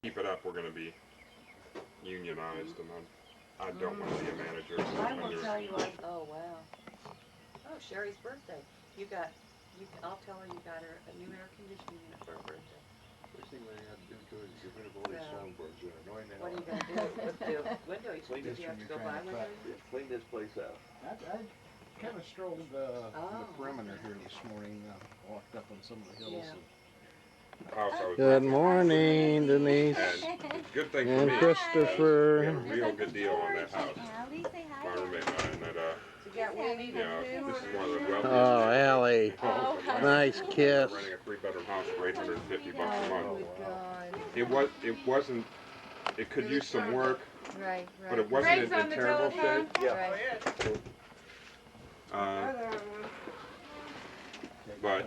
keep it up, we're going to be unionized, and I don't want to be a manager. I will tell you what. Oh wow. Oh, Sherry's birthday. I'll tell her you got her a new air conditioning unit for her birthday. First thing we have to do to it is get rid of all these songbirds. They're annoying the What are hell you going to do with the window? Clean Did this you have to when go you're buy trying to windows? clean this place out. I kind of strolled the Oh. perimeter here this morning, walked up on some of the hills. Yeah. House I was Good working morning, Denise. And good thing for And me, Christopher. we had a real good deal on that house. Allie, say hi. My roommate and I, and that, So you got Winnie yeah, this is one of the wealthiest. Oh, Allie. Nice kiss. Renting a 3-bedroom house for $850 a month. God. It wasn't. It could use some work, Right, but it wasn't in terrible shape. Yeah. But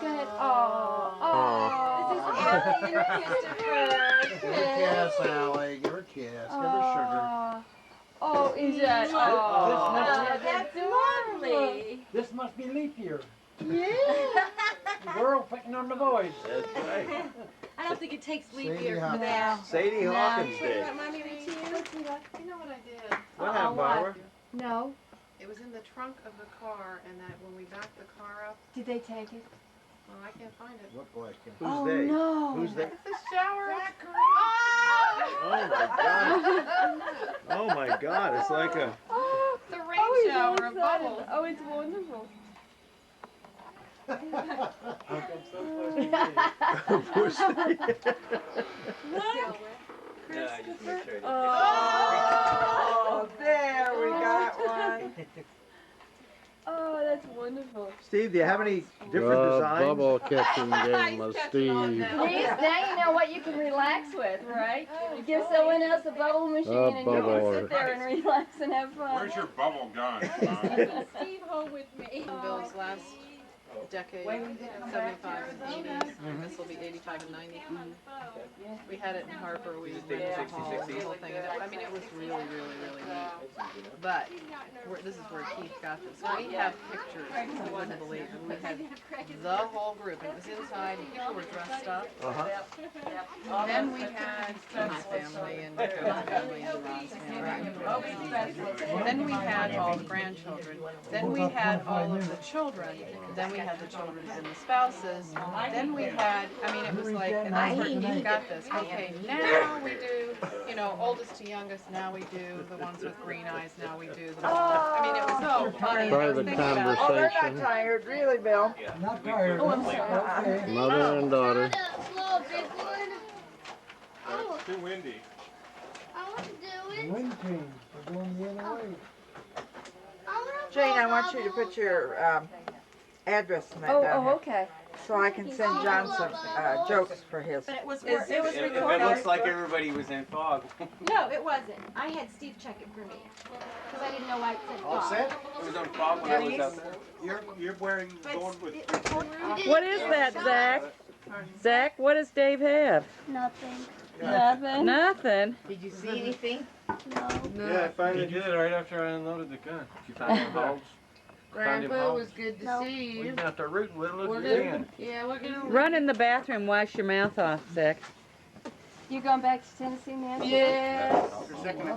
Good. Oh, this is Allie and Christopher. Give her a kiss, Allie. Give her a kiss. Give her sugar. Oh, is that? Oh, That's lovely. This must be leap year. Yeah. The world picking on the boys. That's right. I don't think it takes leap Sadie year for Hawkins. that. Sadie Hawkins No. Day. Mommy, you know what I did? What happened, Barbara? No. It was in the trunk of the car, and that when we backed the car up, Did they take it? well, I can't find it. Look like him. Who's Oh, they? no. Who's they? The shower. Oh my God. Oh my God. It's like a. The rain shower of bubbles. Oh, it's wonderful. Oh, there we got one. Oh, that's wonderful. Steve, do you have any different The designs? bubble catching game of Steve. Now you know what you can relax with, right? You give someone else a bubble machine and you bubble. can sit there and relax and have fun. where's your bubble gun? Steve home with me. Bill's last decade, 75 and 80s. This will be 85 and 90. We had it in Harper. We did the whole thing. And I mean, it was really, really, really neat. But this is where Keith got this. We have pictures. You wouldn't believe it. We had the whole group. And it was inside, and people were dressed up. Then we had my family and Joe's family and Ron's family. Then we had all the grandchildren. Then we had all of the children. Then we had the children and the spouses. Then we had, I mean, it was like, and that's where Keith got this. Okay, now we do, you know, oldest to youngest. Now we do the ones with green eyes. Now we do the ones. I mean, it was so funny. Private conversation. Tired, really, Bill. Not tired. Okay. Mother and daughter. It's too windy. Wind change. We're going the other way. Jane, I want you to put your address in that down here, okay. so I can send John some jokes for his. But it was It was If recorded. it looks like everybody was in fog. No, it wasn't. I had Steve check it for me. Because I didn't know why it said All fog. set? It was on fog when I was out there. You're wearing going with. What is that, Zach? Zach, what does Dave have? Nothing. Nothing. Nothing. Did you see anything? No. Yeah, I finally did it right after I unloaded the gun. You found them hogs? Grandpa, it was good to see Well, you. you got the rooting with We're it gonna, again. yeah, we're gonna. Run in the bathroom, wash your mouth off, Zach. You going back to Tennessee, Nancy? Yeah.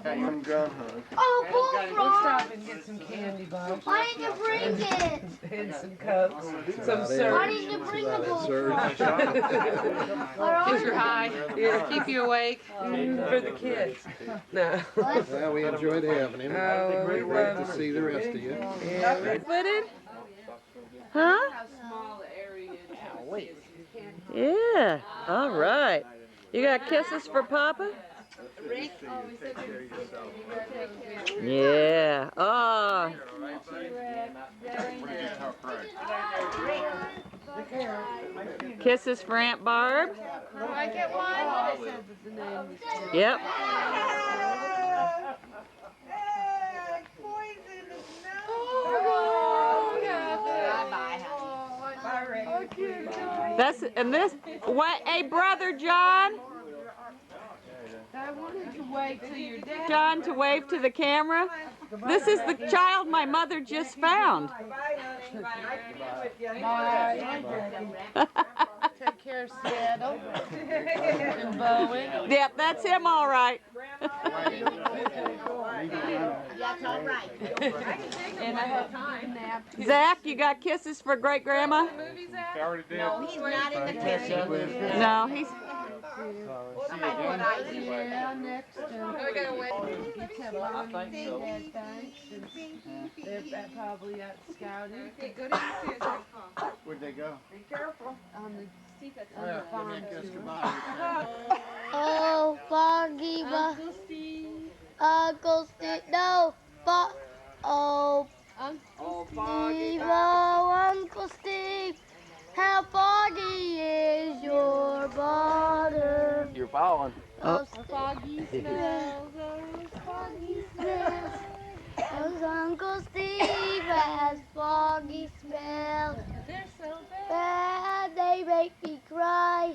I'm gone, huh? Oh, We'll bullfrog! stop and get some candy bars. I need to bring it! And some cups. Some I syrup. need to bring the bullfrog. Get your high. Keep you awake. For the kids. No. Well, we enjoyed having him. we Can't wait to see the rest of you. Footed? Huh? How small the area is. Yeah. All right. You got kisses for Papa? Yeah. Oh. Kisses for Aunt Barb? Do I get one? Yep. That's and this what? Hey, brother John. I wanted to wait till your dad. John, to wave to the camera. This is the child my mother just found. Take care, Seattle. And Bowen. Yep, that's him all right. That's all right. And I hope you nap. Zach, you got kisses for great grandma? I already did. No, he's not in the picture. No, he's. Yeah, next. I think so. They're probably out scouting. Where'd they go? Be careful. On the Yeah, farm. let me kiss goodbye. Oh, Foggy, Uncle Steve. Uncle Steve, no, oh, Steve, oh, Uncle Steve, how foggy is your butter? You're following. Oh, Foggy smells. foggy smells. Those Uncle Steve has foggy smells. They're so bad. Bad, they make me cry.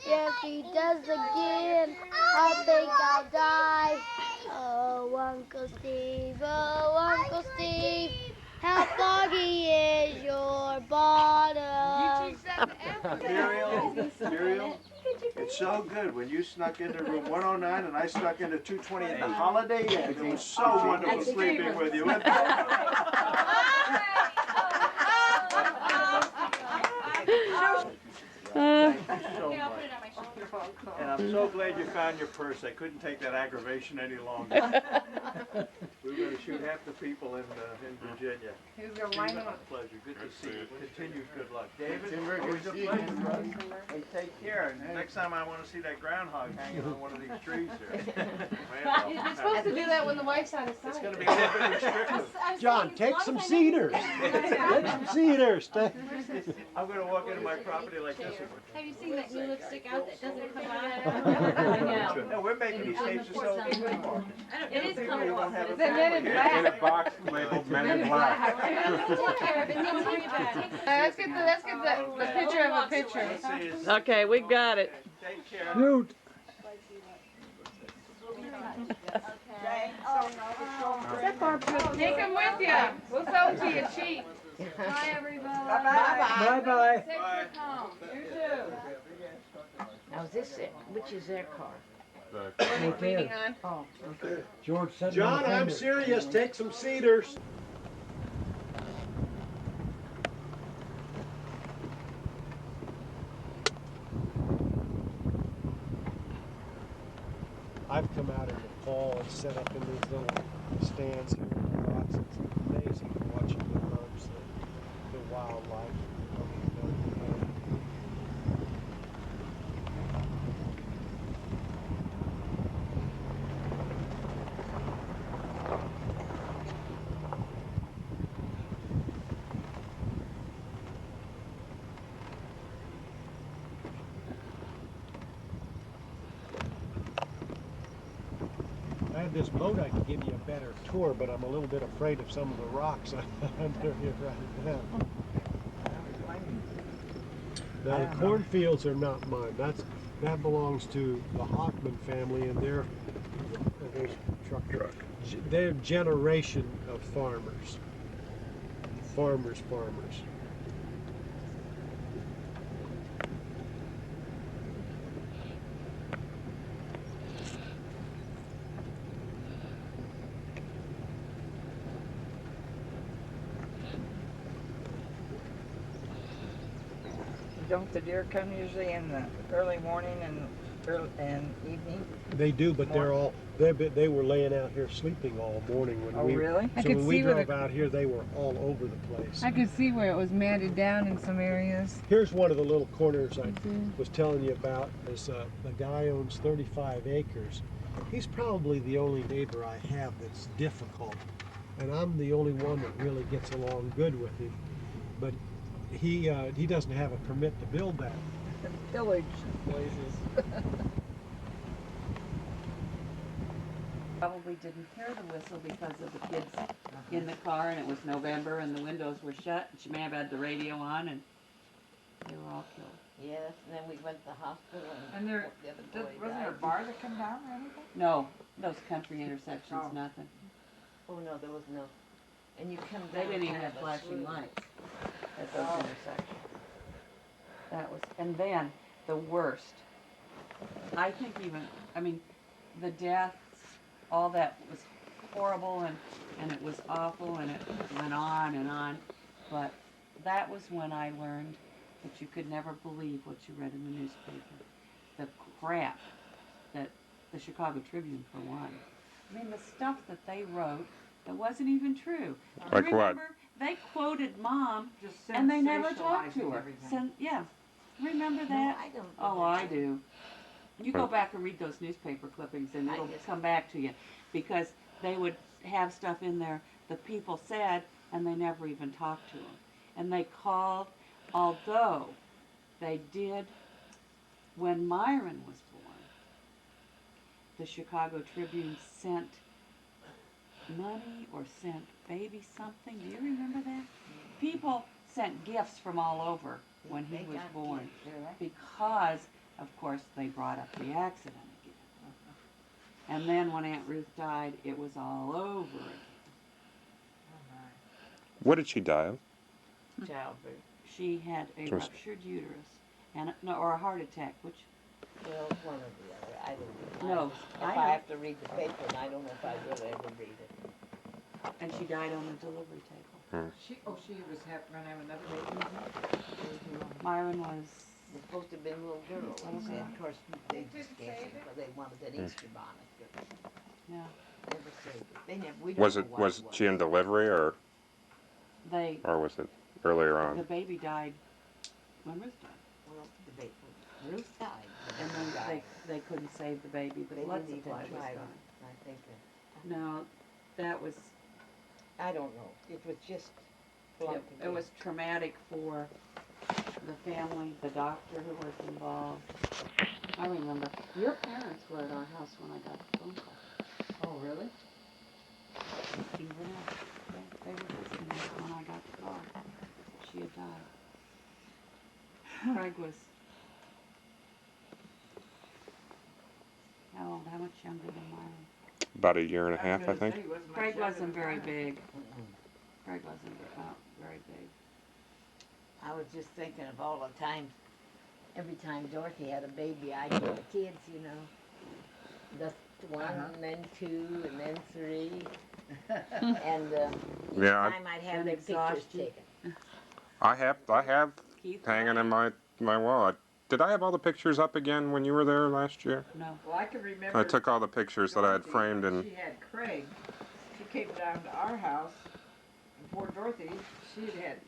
If he does again, I think I'll die. Oh, Uncle Steve, oh, Uncle Steve, how foggy is your bottom? You teach that to Apple. Muriel, it's so good when you snuck into room 109 and I snuck into 220 at the Holiday Inn. It was so wonderful sleeping with you. Thank you so much. And I'm so glad you found your purse. I couldn't take that aggravation any longer. We were going to shoot half the people in Virginia. Who's gonna line A up? pleasure. Good to see you. Continued good luck. David, Timber, always good a to see you. pleasure, brother. Hey, take care. And next time I want to see that groundhog hanging on one of these trees here. You're supposed to do that when the wife's out of It's sight. going to be a little bit restrictive. John, take some cedars. Take some cedars. I'm going to walk into my property like this. Have you seen that new lipstick out that doesn't come out? No, we're making these tapes to sell at the flea market. It is People who don't have a Is that Men in family. In a box labeled Men in Black. Take care of it. Don't worry about it. Let's get the picture of a picture. See you. Okay, we got it. Take care. Shoot. Take them with you. We'll sell them to you cheap. Bye, everybody. Bye-bye. Bye. You too. Now is this it? Which is their car? What are you feeding on? George said. John, I'm serious. Take some cedars. I've come out in the fall and set up in these little stands here in the rocks. It's amazing watching the birds, the wildlife. I had this boat I could give you a better tour, but I'm a little bit afraid of some of the rocks under here right now. Now the cornfields are not mine. That belongs to the Hockman family and their their generation of farmers. Farmers. Don't the deer come usually in the early morning and evening? They do, but they were laying out here sleeping all morning when Oh, really? So when we drove out here, they were all over the place. I could see where it was matted down in some areas. Here's one of the little corners I was telling you about. Is the guy owns 35 acres. He's probably the only neighbor I have that's difficult, and I'm the only one that really gets along good with him. But he doesn't have a permit to build that. Village noises. Probably didn't hear the whistle because of the kids in the car, and it was November and the windows were shut, and she may have had the radio on, and they were all killed. Yes, and then we went to the hospital And there, the other boy wasn't there a died. bar that come down or anything? No, those country intersections, Oh. nothing. Oh, no, there was no. And you come They down didn't even kind have of a flashing slough. lights at those intersections. That was, and then the worst. I think the deaths, all that was horrible and it was awful and it went on and on. But that was when I learned that you could never believe what you read in the newspaper. The crap that the Chicago Tribune, for one. I mean, the stuff that they wrote that wasn't even true. Like what? Remember, they quoted Mom, and they never talked to her. Yeah. Remember that? I don't. Oh, I do. You go back and read those newspaper clippings, and it'll come back to you. Because they would have stuff in there that people said, and they never even talked to them. And they called, although they did, when Myron was born, the Chicago Tribune sent money or sent baby something. Do you remember that? People sent gifts from all over when he was born because, of course, they brought up the accident again. And then when Aunt Ruth died, it was all over again. What did she die of? Childbirth. She had a ruptured uterus or a heart attack, which. Well, one or the other. I don't know. No, If I have to read the paper, and I don't know if I will ever read it. And she died on the delivery table. She was gonna have another baby. Myron was. It was supposed to have been a little girl. They said, of course, they just guessed because they wanted that Easter bonnet. But Yeah. never saved it. They never. We don't Was know it what was she in delivery or was it earlier The on? baby died when Ruth died. Well, the baby. Ruth died. And then they couldn't save the baby. The They blood didn't even supply was try gone. it. I think that. No, that was. I don't know. It was just. It was traumatic for the family, the doctor who was involved. I remember your parents were at our house when I got the phone call. Oh, really? They were visiting us when I got the call. She had died. Craig was how old? How much younger than Myron? About a year and a half, I think. Craig wasn't very big. Craig wasn't very big. I was just thinking of all the times, every time Dorothy had a baby, I'd get the kids, you know. Just one, and then two, and then three. And each Yeah, time I'd have their pictures taken. I have Keith hanging in my wall. Did I have all the pictures up again when you were there last year? No. Well, I can remember. I took all the pictures that I had Dorothy, framed when and she had Craig. She came down to our house, and poor Dorothy, you had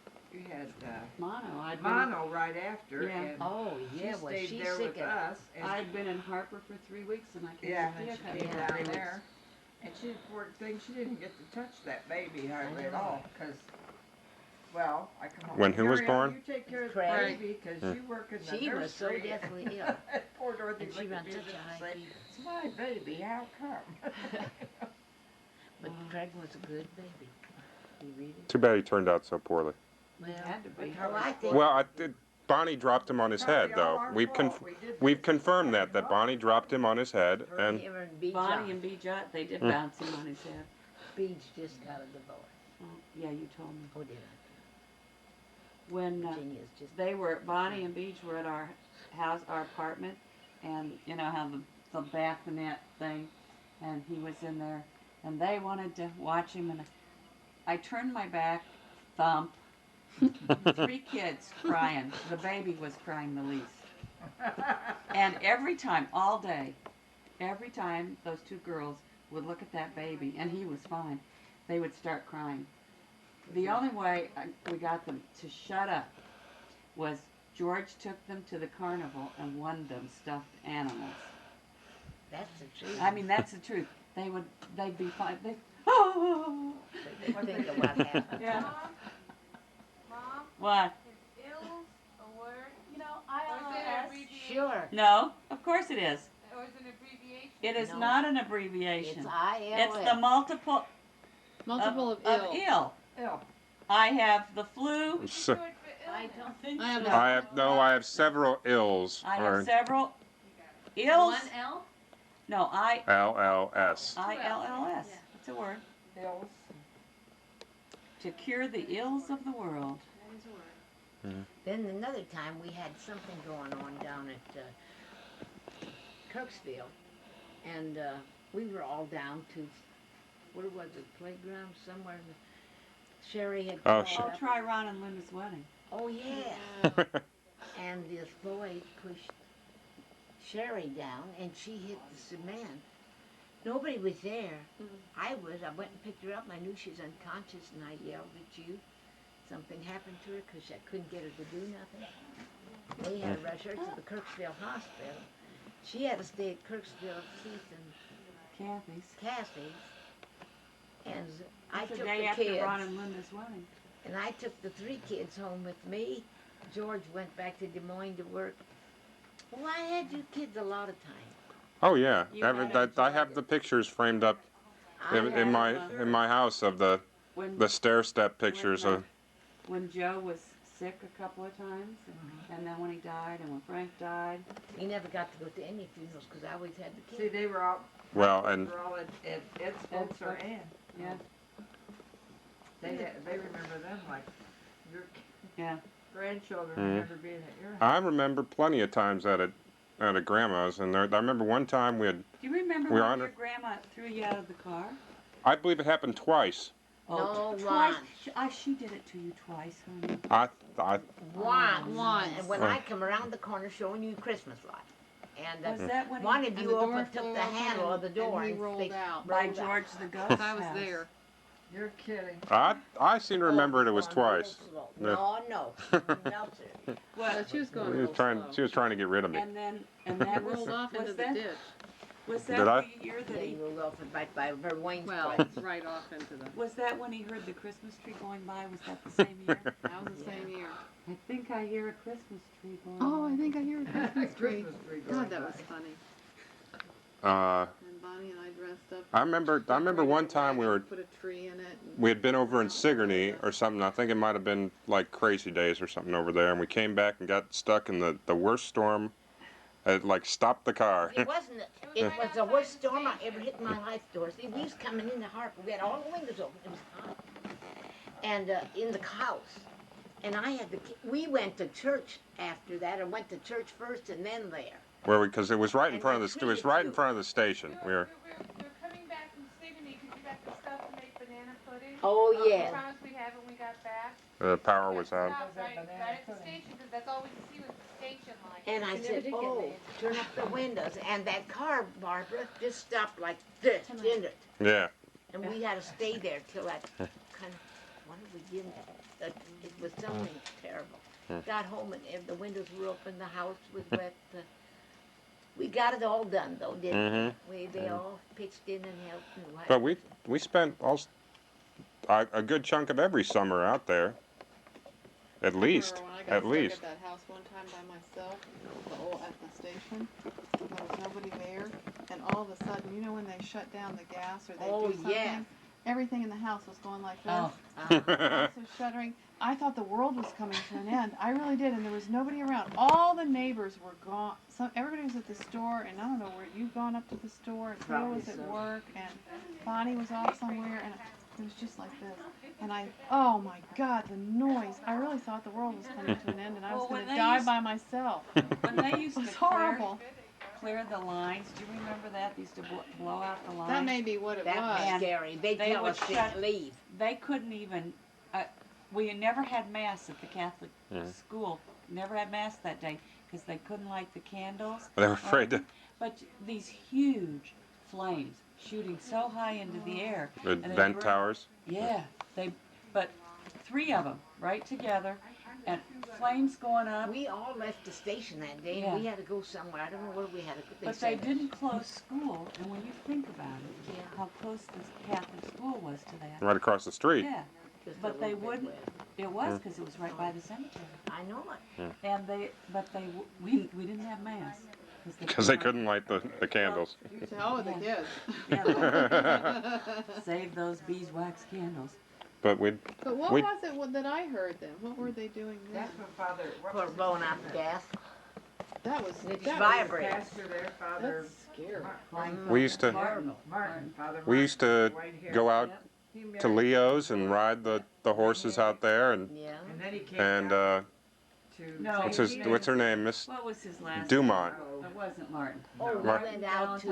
mono right after, Yeah. and Oh, yeah, she well, stayed she's there sick with of it. us. And I'd been in Harper for 3 weeks and I came yeah, to and Keokuk she came for down 3 weeks. there, and she, poor thing, she didn't get to touch that baby hardly at know. all, because, well, I come home. When who was Marianne, born? You take care of the Craig. baby, because you work in the She was so nursery. deathly ill. Poor Dorothy And she looked ran at me such and a high said, fever. "It's my baby, how come?" But Craig was a good baby. He really. too bad he turned out so poorly. Well, Had to be. well, I think. Well, Bonnie dropped him on his head, though. We've confirmed that Bonnie dropped him on his head, and Her and B. Bonnie John. and B. John, they did bounce him on his head. Beach just got a divorce. Oh, yeah, you told me. Oh, did When I? Virginia's just. Bonnie and Beach were at our house, our apartment, and you know how the bassinet thing, and he was in there, and they wanted to watch him, and I turned my back, thump, 3 kids crying. The baby was crying the least. And every time, all day, every time those 2 girls would look at that baby, and he was fine, they would start crying. The only way we got them to shut up was George took them to the carnival and won them stuffed animals. That's the truth. I mean, that's the truth. They'd be fine. Oh! They think of what happened. Yeah. Mom, What? is ills a word? You know, Or is it an abbreviation? Sure. No, of course it is. Or is it an abbreviation? It is No. not an abbreviation. It's I-L-L. It's the multiple Multiple of ill. Ill. I have the flu. so, Short for I illness. don't think I have so. I have several ills. I or have several ills. One L? No, LLS. ILLS. It's a word. Ills. To cure the ills of the world. That is a word. Then another time we had something going on down at Kirksville, and we were all down to, where was it, playground somewhere? Sherry had Oh, called up. Try Ron and Linda's wedding. Oh yeah. And this boy pushed Sherry down, and she hit the cement. Nobody was there. I was. I went and picked her up. I knew she was unconscious, and I yelled at you. Something happened to her because I couldn't get her to do nothing. They had to rush her to the Kirksville hospital. She had to stay at Kirksville, Keith and Kathy's. And I That's took the day the after kids. Ron and Linda's wedding. And I took the 3 kids home with me. George went back to Des Moines to work. Well, I had you kids a lot of time. Oh yeah, You had I have the pictures framed up in my house of the stair step pictures of. When Joe was sick a couple of times, and then when he died, and when Frank died. He never got to go to any funerals because I always had the See, kids. they were all, Well, and they were all at Ed's folks or Ann. Yeah. They remember them like your Yeah. grandchildren Mhm. remember being at your house. I remember plenty of times at a grandma's, and I remember one time we had. Do you remember We were when on your a- grandma threw you out of the car? I believe it happened twice. No, twice. once. She did it to you twice, honey. Once. And when I come around the corner showing you Christmas lights. And Was that when one he, of And you the door opened, took flew the open handle of the door and he rolled they out. by rolled out. George the ghost? I was house? there. You're kidding. I seem to remember it was twice. No, no, no, sir. But she was going a She was little trying. slow. She was trying to get rid of me. And that was Rolled off into was the that ditch. was that Did I? the year that Yeah, he you rolled off and right by Verwayne's Well, place. right off into the, was that when he heard the Christmas tree going by? Was that the same year? that was the same year. I think I hear a Christmas tree going. Oh, by. I think I hear a Christmas tree. Christmas tree going God, that by. was funny. Uh, And Bonnie and I dressed up. I remember one time we were. Put a tree in it. We had been over in Sigourney or something. I think it might have been like Crazy Days or something over there, and we came back and got stuck in the worst storm. It like stopped the car. It wasn't, it was the worst storm I ever hit in my life, Dorothy. We was coming into Harper. We had all the windows open. It was hot. And in the house. And I had we went to church after that, or went to church first and then there. Because it was right in And front they of the. It was treated right in you. front of the station. We were. We're coming back from Sigourney because we got the stuff to make banana pudding. Oh, We yeah. promised we'd have it when we got back. The power was out. Stop right at the station because that's all we could see was the station light. And I said, oh, turn up the windows. And that car, Barbara, just stopped like this, didn't it? Yeah. And we had to stay there till that kind of, what did we get? It was something terrible. Got home and the windows were open, the house was wet. We got it all done though, didn't we? They all pitched in and helped. But we spent a good chunk of every summer out there. At least. When I got At stuck least. at that house one time by myself, at the station, there was nobody there, and all of a sudden, you know when they shut down the gas or they Oh, do something? yeah. Everything in the house was going like this. Oh. The house was shuddering. I thought the world was coming to an end. I really did, and there was nobody around. All the neighbors were gone. Everybody was at the store, and I don't know where you'd gone up to the store, and Theo was at work, and Bonnie was off somewhere, and it was just like this. And oh my God, the noise. I really thought the world was coming to an end, and I was Well, going when to they die used- by myself. When they used It to was horrible. clear the lines, do you remember that? They used to blow out the lines. That may be what it That was. was scary. They They tell would us to shut- leave. They couldn't even. We never had mass at the Catholic school. Never had mass that day because they couldn't light the candles. They were afraid to. But these huge flames shooting so high into the air. The and they vent burned- towers. Yeah, but 3 of them right together, and flames going up. We all left the station that day, Yeah. and we had to go somewhere. I don't know where we had to go. But they didn't close school, and when you think about it, how close this Catholic school was to that. Right across the street. Yeah, but they wouldn't. It was because it was right by the cemetery. I know it. And we didn't have mass Because they couldn't light the candles. Oh, the kids. Save those beeswax candles. But we'd. But what we'd was it that I heard then? What were they doing then? That's when Father, For blowing out the gas. That was It's that vibrating. pastor there, Father. That's scary. we used to. Martin, Father We used to White hair. go out He married- to Leo's and ride the horses out there, and Yeah. And then he came and down. to. No, What's her name? Miss What was his last Dumont. name? It wasn't Martin. Oh, we Mar- went out to,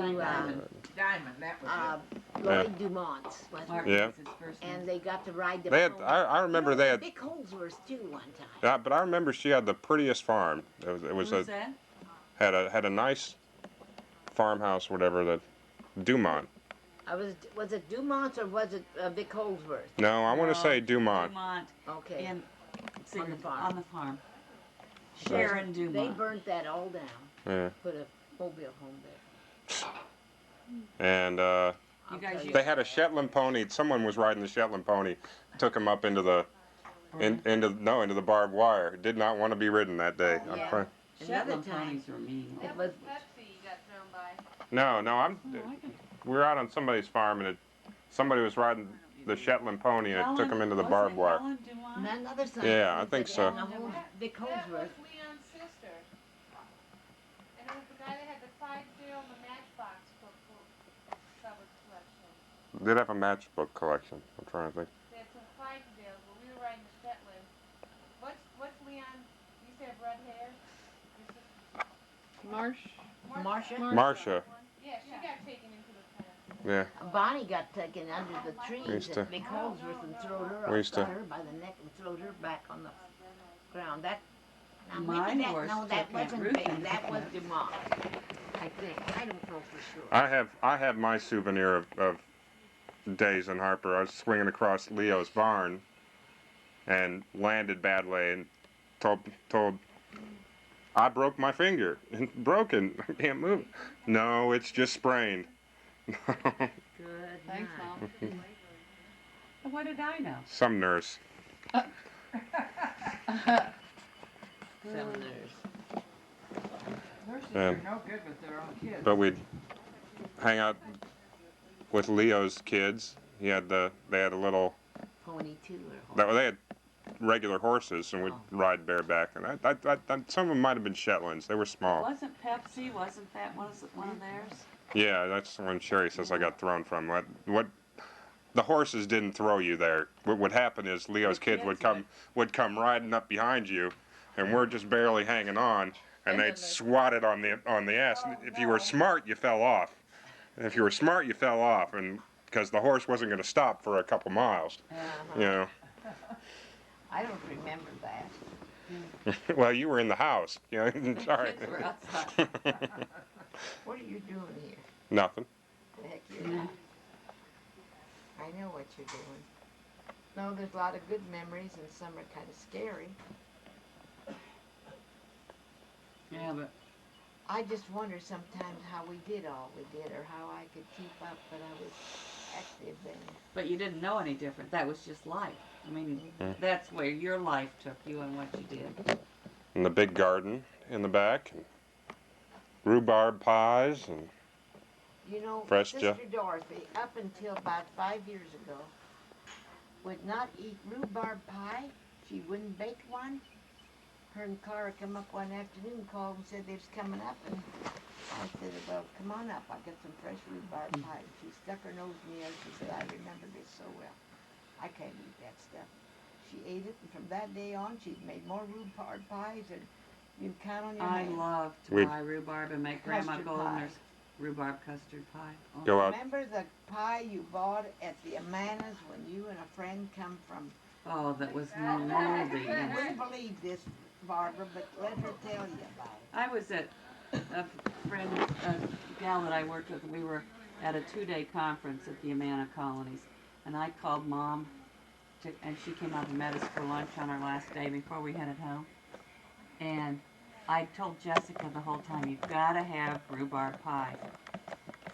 Diamond, that was Lloyd Dumont's, wasn't Martin Yeah. was his first name. and they got to ride the They had. pony. I remember they had. Big Holdsworth too one time. Yeah, but I remember she had the prettiest farm. It was Who's that? had a nice farmhouse, whatever. That Dumont. Was it Dumont's or was it Vic Holdsworth? No, I want to say Dumont. Dumont. Okay. In, On the farm. On the farm. Sharon Dumont. They burnt that all down. Yeah. Put a mobile home there. And You guys they had a Shetland pony. Someone was riding the Shetland pony. Took him up into the into the barbed wire. Did not want to be ridden that day. I'm Yeah. trying- Shetland Another time. ponies were mean. It was Pepsi you got thrown by. No, we were out on somebody's farm and somebody was riding the Shetland pony and it took him into the barbed wire. Helen Dumont? another time. Yeah, I think so. Vic That was Holdsworth. Leon's sister. And it was the guy that had the 5-0 and the Matchbox book cover collection. Did have a matchbook collection. I'm trying to think. They had some 5-0s, but we were riding the Shetland. What's Leon? You said red hair? Marsh. Marsha. Yeah, she got taken into the pen. Yeah. Bonnie got taken under the trees used to- at Vic Holdsworth and throwed her We used got to- her by the neck and throwed her back on the ground. That now My maybe that horse no, that took Aunt wasn't Ruth Vic. into That the was pen. Dumont. I think. I don't know for sure. I have my souvenir of days in Harper. I was swinging across Leo's barn and landed badly and told I broke my finger. Broken. I can't move. No, it's just sprained. Good Thanks, night. Mom. What did I know? Some nurse. Some nurse. Nurses Yeah. are no good with their own kids. But we'd hang out with Leo's kids. They had a little. Pony too. Or They had regular horses, and we'd ride bareback. And some of them might have been Shetlands. They were small. Wasn't Pepsi? Wasn't that one of theirs? Yeah, that's the one Sherry says I got thrown from. What the horses didn't throw you there. What would happen is Leo's kids would come riding up behind you, and we're just barely hanging on, and they'd swat it on the ass. And if you were smart, you fell off. And if you were smart, you fell off, and because the horse wasn't going to stop for a couple miles, you know. I don't remember that. Well, you were in the house, you know. Sorry. Kids were outside. What are you doing here? Nothing. The heck you're not. I know what you're doing. No, there's a lot of good memories and some are kind of scary. Yeah, but I just wonder sometimes how we did all we did or how I could keep up, but I was active then. but you didn't know any different. That was just life. I mean, that's where your life took you and what you did. And the big garden in the back, and rhubarb pies, and You know, Fresh Sister Jeff. Dorothy, up until about 5 years ago, would not eat rhubarb pie. She wouldn't bake one. Her and Clara come up one afternoon, called and said they was coming up, and I said, well, come on up, I'll get some fresh rhubarb pie. She stuck her nose in the air, she said, I remember this so well. I can't eat that stuff. She ate it, and from that day on, she made more rhubarb pies than you can count on your I hand. love to We- buy rhubarb and make Grandma Custard Goldner's pie. rhubarb custard pie. Oh, go out. Remember the pie you bought at the Amanas when you and a friend come from? oh, that was moldy. You wouldn't believe this, Barbara, but let her tell you about it. I was at a friend, a gal that I worked with. We were at a 2-day conference at the Amana colonies, and I called Mom, and she came out and met us for lunch on our last day before we headed home. And I told Jessica the whole time, you've got to have rhubarb pie.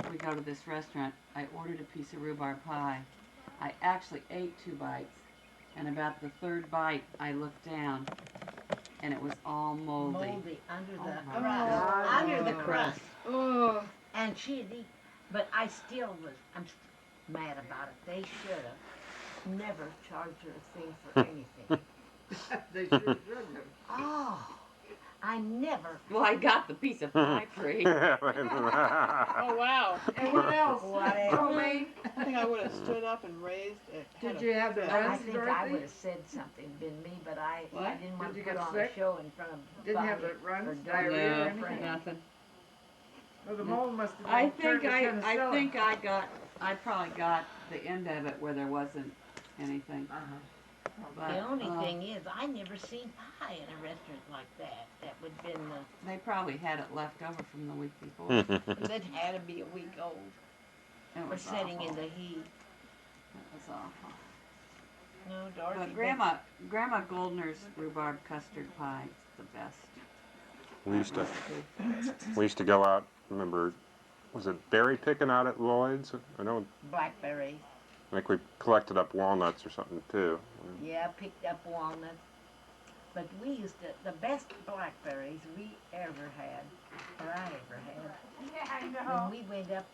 We go to this restaurant. I ordered a piece of rhubarb pie. I actually ate 2 bites, and about the 3rd bite, I looked down, and it was all moldy. Moldy under the Oh, crust. Under the crust. Oh, And she'd eat, but I still was, mad about it. They should have never charged her a thing for anything. they sure shouldn't have. Oh, I never. Well, I got the piece of pie free. Oh, wow. And what else? Whatever. Romaine? I think I would have stood up and raised it. Did you have the I runs, think I Dorothy? would have said something, been me, but I What? didn't want Did to you put get on sick? a show in front of Didn't have the Bobby runs, or diarrhea or Dorothy. anything? Nothing. Well, the mole must have I been think turned to I penicillin. think I probably got the end of it where there wasn't anything. But, The only thing is, I never seen pie in a restaurant like that. That would have been they probably had it left over from the week before. that had to be a week old. It Or was sitting awful. in the heat. It was awful. No, Dorothy. But Grandma Goldner's rhubarb custard pie is the best. We used to go out. Remember, was it berry picking out at Lloyd's? I know. Blackberries. I think we collected up walnuts or something too. Yeah, picked up walnuts. But we used to, the best blackberries we ever had, or I ever had, Yeah, I know. when we went up